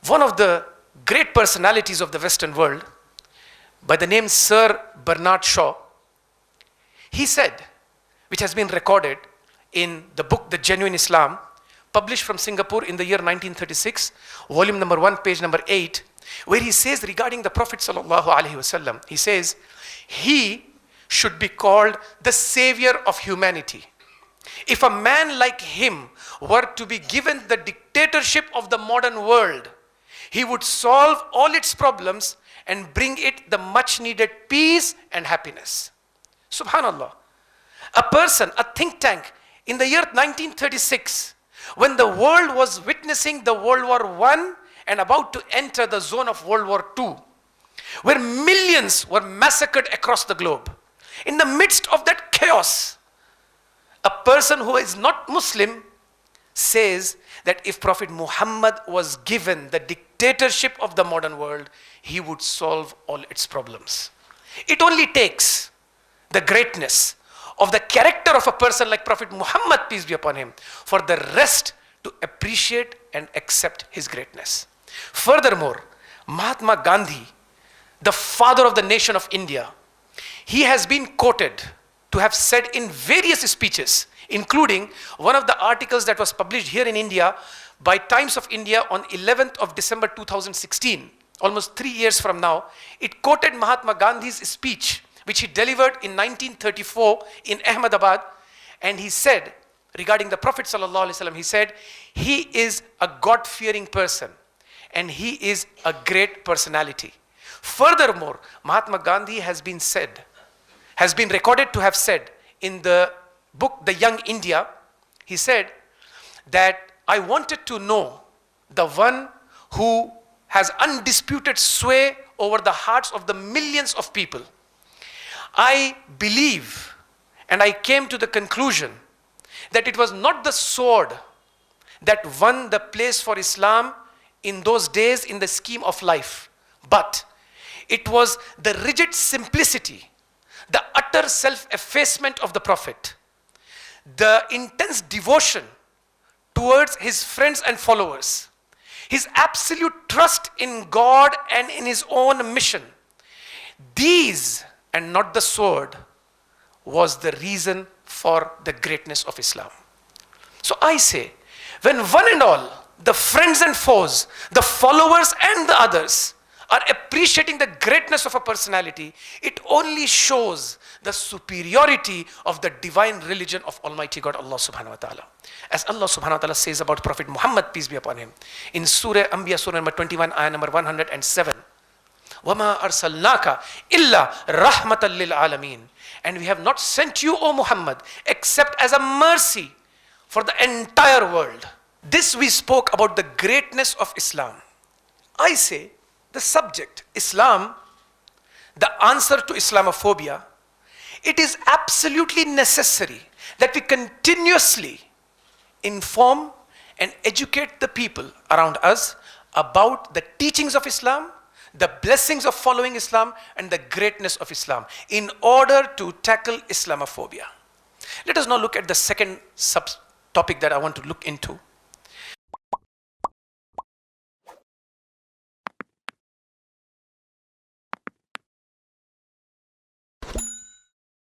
One of the great personalities of the Western world, by the name Sir Bernard Shaw, he said, which has been recorded in the book The Genuine Islam, published from Singapore in the year 1936, volume number 1, page number 8, where he says regarding the Prophet ﷺ, he says, he should be called the savior of humanity. If a man like him were to be given the dictatorship of the modern world, he would solve all its problems and bring it the much needed peace and happiness. Subhanallah. A person, a think tank in the year 1936, when the world was witnessing the World War I and about to enter the zone of World War II, where millions were massacred across the globe. In the midst of that chaos, a person who is not Muslim says that if Prophet Muhammad was given the dictatorship of the modern world, he would solve all its problems. It only takes the greatness of the character of a person like Prophet Muhammad, peace be upon him, for the rest to appreciate and accept his greatness. Furthermore, Mahatma Gandhi, the father of the nation of India, he has been quoted to have said in various speeches, including one of the articles that was published here in India by Times of India on 11th of December 2016, almost 3 years from now. It quoted Mahatma Gandhi's speech, which he delivered in 1934 in Ahmedabad, and he said regarding the Prophet ﷺ, he said, he is a God-fearing person and he is a great personality. Furthermore, Mahatma Gandhi has been recorded to have said in the book The Young India, he said that I wanted to know the one who has undisputed sway over the hearts of the millions of people. I believe and I came to the conclusion that it was not the sword that won the place for Islam in those days in the scheme of life, but it was the rigid simplicity, the utter self-effacement of the Prophet, the intense devotion towards his friends and followers, his absolute trust in God and in his own mission. These, and not the sword, was the reason for the greatness of Islam. So I say, when one and all, the friends and foes, the followers and the others, are appreciating the greatness of a personality, it only shows the superiority of the divine religion of Almighty God, Allah subhanahu wa ta'ala. As Allah subhanahu wa ta'ala says about Prophet Muhammad, peace be upon him, in Surah Anbiya, Surah number 21, ayah number 107, وَمَا أَرْسَلْنَاكَ إِلَّا رَحْمَةً لِلْعَالَمِينَ. And we have not sent you, O Muhammad, except as a mercy for the entire world. This we spoke about the greatness of Islam. I say, the subject, Islam, the answer to Islamophobia, it is absolutely necessary that we continuously inform and educate the people around us about the teachings of Islam, the blessings of following Islam, and the greatness of Islam in order to tackle Islamophobia. Let us now look at the second sub-topic that I want to look into,